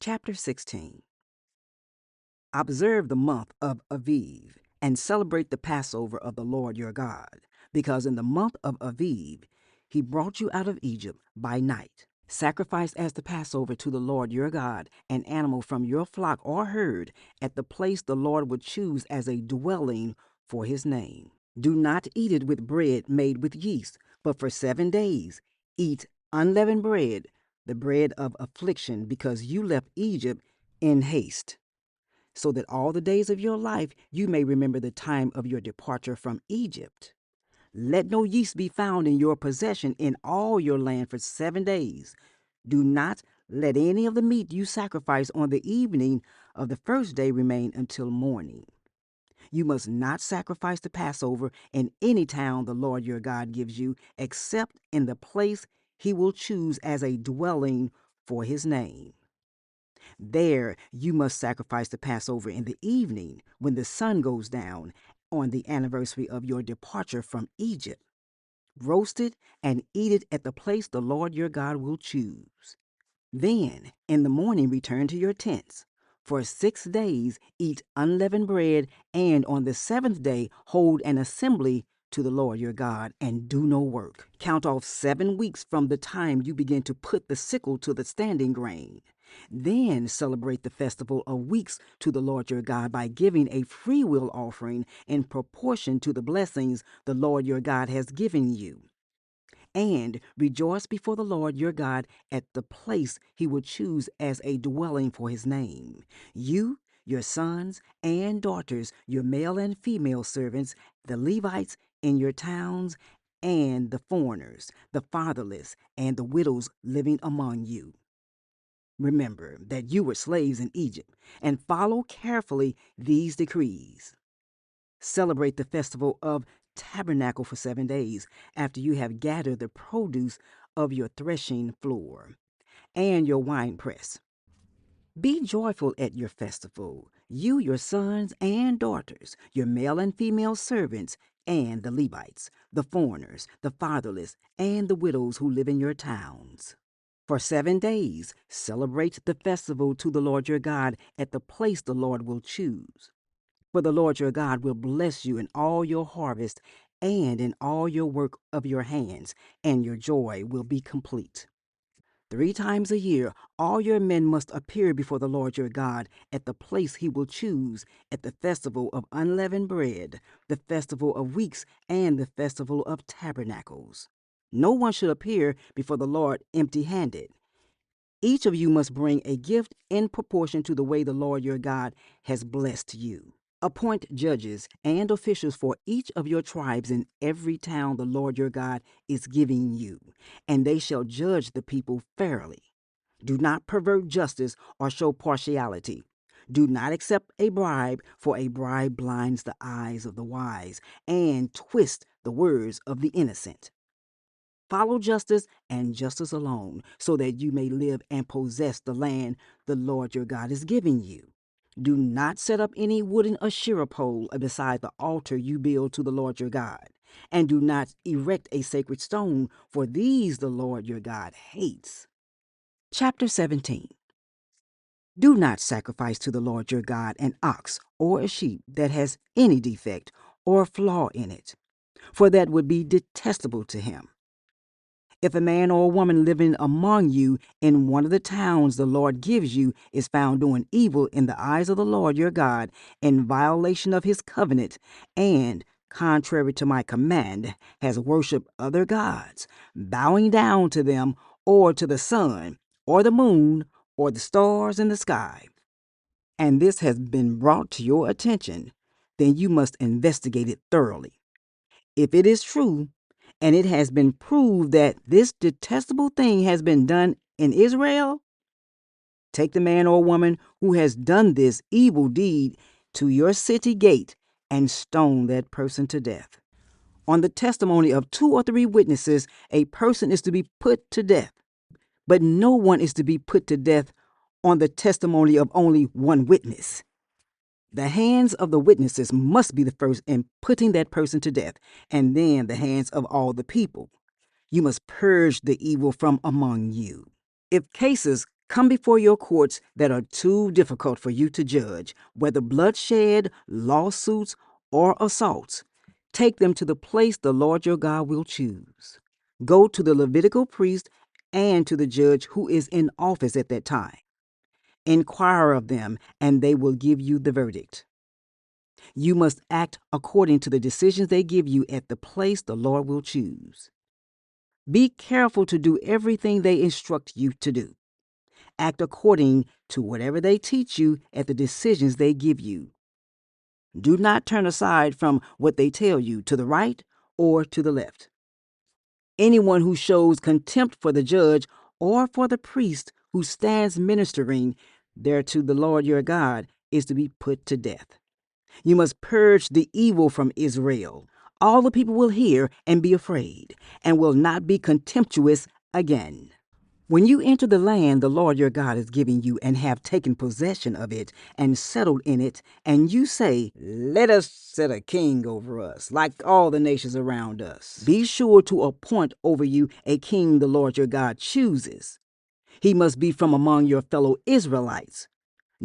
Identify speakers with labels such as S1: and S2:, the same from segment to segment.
S1: Chapter 16. Observe the month of Aviv and celebrate the Passover of the Lord your God, because in the month of Aviv he brought you out of Egypt by night. Sacrifice as the Passover to the Lord your God an animal from your flock or herd at the place the Lord would choose as a dwelling for his name. Do not eat it with bread made with yeast, but for 7 days eat unleavened bread, the bread of affliction, because you left Egypt in haste, so that all the days of your life you may remember the time of your departure from Egypt. Let no yeast be found in your possession in all your land for 7 days. Do not let any of the meat you sacrifice on the evening of the first day remain until morning. You must not sacrifice the Passover in any town the Lord your God gives you, except in the place he will choose as a dwelling for his name. There you must sacrifice the Passover in the evening when the sun goes down on the anniversary of your departure from Egypt. Roast it and eat it at the place the Lord your God will choose. Then in the morning return to your tents. For 6 days eat unleavened bread, and on the 7th day hold an assembly to the Lord your God, and do no work. Count off 7 weeks from the time you begin to put the sickle to the standing grain. Then celebrate the Festival of Weeks to the Lord your God by giving a freewill offering in proportion to the blessings the Lord your God has given you. And rejoice before the Lord your God at the place he will choose as a dwelling for his name. You, your sons and daughters, your male and female servants, the Levites in your towns, and the foreigners, the fatherless, and the widows living among you. Remember that you were slaves in Egypt, and follow carefully these decrees. Celebrate the Festival of Tabernacle for 7 days after you have gathered the produce of your threshing floor and your winepress. Be joyful at your festival, you, your sons and daughters, your male and female servants, and the Levites, the foreigners, the fatherless, and the widows who live in your towns. For 7 days celebrate the festival to the Lord your God at the place the Lord will choose. For the Lord your God will bless you in all your harvest and in all your work of your hands, and your joy will be complete. 3 times a year all your men must appear before the Lord your God at the place he will choose, at the festival of unleavened bread, the festival of weeks, and the festival of tabernacles. No one should appear before the Lord empty-handed. Each of you must bring a gift in proportion to the way the Lord your God has blessed you. Appoint judges and officials for each of your tribes in every town the Lord your God is giving you, and they shall judge the people fairly. Do not pervert justice or show partiality. Do not accept a bribe, for a bribe blinds the eyes of the wise and twists the words of the innocent. Follow justice and justice alone, so that you may live and possess the land the Lord your God is giving you. Do not set up any wooden Asherah pole beside the altar you build to the Lord your God. And do not erect a sacred stone, for these the Lord your God hates. Chapter 17. Do not sacrifice to the Lord your God an ox or a sheep that has any defect or flaw in it, for that would be detestable to him. If a man or a woman living among you in one of the towns the Lord gives you is found doing evil in the eyes of the Lord your God, in violation of his covenant, and, contrary to my command, has worshipped other gods, bowing down to them or to the sun, or the moon, or the stars in the sky, and this has been brought to your attention, then you must investigate it thoroughly. If it is true, and it has been proved that this detestable thing has been done in Israel, take the man or woman who has done this evil deed to your city gate and stone that person to death. On the testimony of 2 or 3 witnesses, a person is to be put to death, but no one is to be put to death on the testimony of only 1 witness. The hands of the witnesses must be the first in putting that person to death, and then the hands of all the people. You must purge the evil from among you. If cases come before your courts that are too difficult for you to judge, whether bloodshed, lawsuits, or assaults. Take them to the place the Lord your God will choose. Go to the Levitical priest and to the judge who is in office at that time. Inquire of them, and they will give you the verdict. You must act according to the decisions they give you at the place the Lord will choose. Be careful to do everything they instruct you to do. Act according to whatever they teach you at the decisions they give you. Do not turn aside from what they tell you to the right or to the left. Anyone who shows contempt for the judge or for the priest who stands ministering there to the Lord your God is to be put to death. You must purge the evil from Israel. All the people will hear and be afraid, and will not be contemptuous again. When you enter the land the Lord your God is giving you and have taken possession of it and settled in it, and you say, "Let us set a king over us, like all the nations around us," be sure to appoint over you a king the Lord your God chooses. He must be from among your fellow Israelites.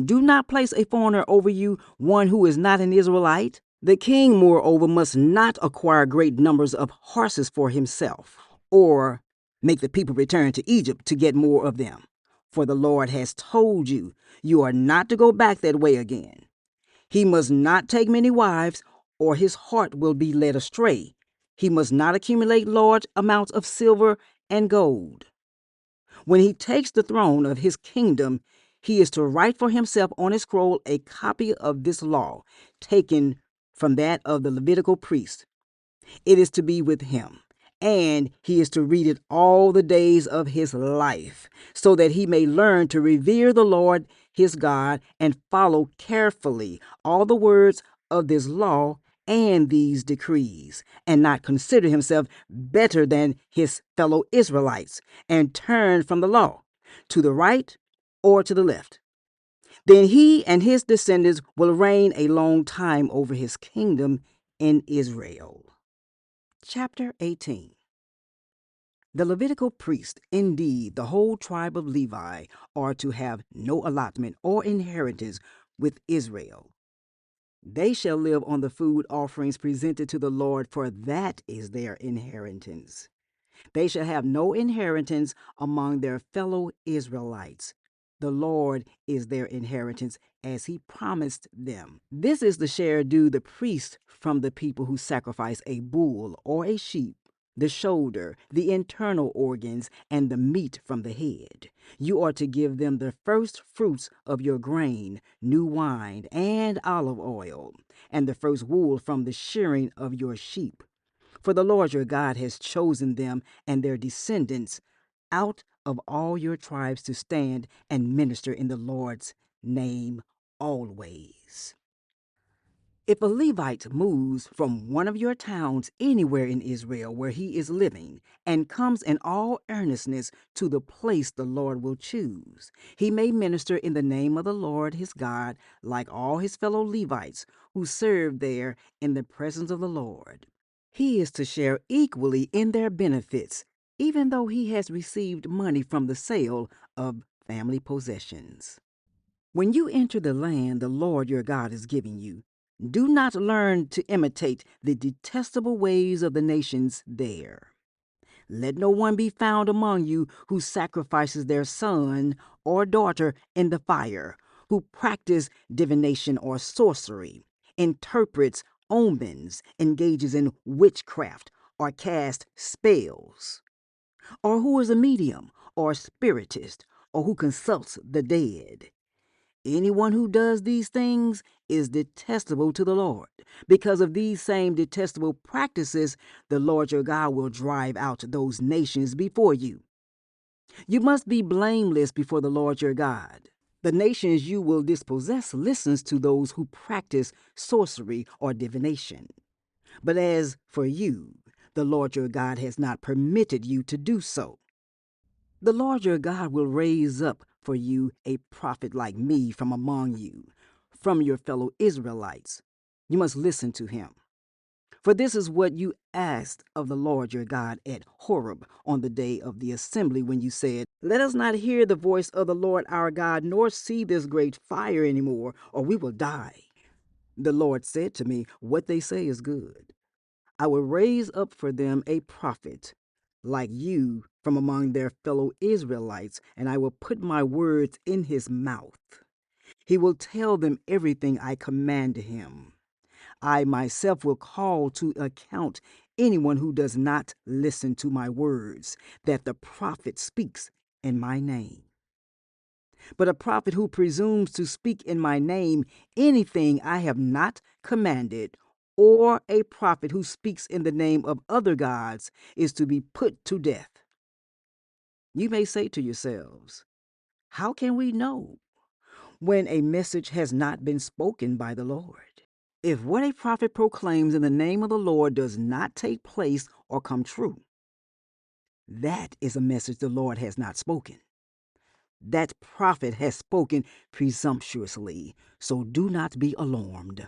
S1: Do not place a foreigner over you, one who is not an Israelite. The king, moreover, must not acquire great numbers of horses for himself, or make the people return to Egypt to get more of them. For the Lord has told you, you are not to go back that way again. He must not take many wives, or his heart will be led astray. He must not accumulate large amounts of silver and gold. When he takes the throne of his kingdom, he is to write for himself on a scroll a copy of this law, taken from that of the Levitical priest. It is to be with him, and he is to read it all the days of his life, so that he may learn to revere the Lord his God and follow carefully all the words of this law and these decrees, and not consider himself better than his fellow Israelites, and turn from the law to the right or to the left. Then he and his descendants will reign a long time over his kingdom in Israel. Chapter 18. The Levitical priest, indeed the whole tribe of Levi, are to have no allotment or inheritance with Israel. They shall live on the food offerings presented to the Lord, for that is their inheritance. They shall have no inheritance among their fellow Israelites. The Lord is their inheritance, as he promised them. This is the share due the priest from the people who sacrifice a bull or a sheep, the shoulder, the internal organs, and the meat from the head. You are to give them the first fruits of your grain, new wine, and olive oil, and the first wool from the shearing of your sheep. For the Lord your God has chosen them and their descendants out of all your tribes to stand and minister in the Lord's name always. If a Levite moves from one of your towns anywhere in Israel where he is living, and comes in all earnestness to the place the Lord will choose, he may minister in the name of the Lord his God, like all his fellow Levites who serve there in the presence of the Lord. He is to share equally in their benefits, even though he has received money from the sale of family possessions. When you enter the land the Lord your God is giving you, do not learn to imitate the detestable ways of the nations there. Let no one be found among you who sacrifices their son or daughter in the fire, who practice divination or sorcery, interprets omens, engages in witchcraft, or casts spells, or who is a medium or spiritist, or who consults the dead. Anyone who does these things is detestable to the Lord. Because of these same detestable practices, the Lord your God will drive out those nations before you. You must be blameless before the Lord your God. The nations you will dispossess listens to those who practice sorcery or divination. But as for you, the Lord your God has not permitted you to do so. The Lord your God will raise up for you a prophet like me from among you, from your fellow Israelites. You must listen to him. For this is what you asked of the Lord your God at Horeb on the day of the assembly, when you said, Let us not hear the voice of the Lord our God, nor see this great fire anymore, or we will die. The Lord said to me, What they say is good. I will raise up for them a prophet like you from among their fellow Israelites, and I will put my words in his mouth. He will tell them everything I command him. I myself will call to account anyone who does not listen to my words, that the prophet speaks in my name. But a prophet who presumes to speak in my name anything I have not commanded, or a prophet who speaks in the name of other gods, is to be put to death. You may say to yourselves, How can we know when a message has not been spoken by the Lord? If what a prophet proclaims in the name of the Lord does not take place or come true, that is a message the Lord has not spoken. That prophet has spoken presumptuously, so do not be alarmed.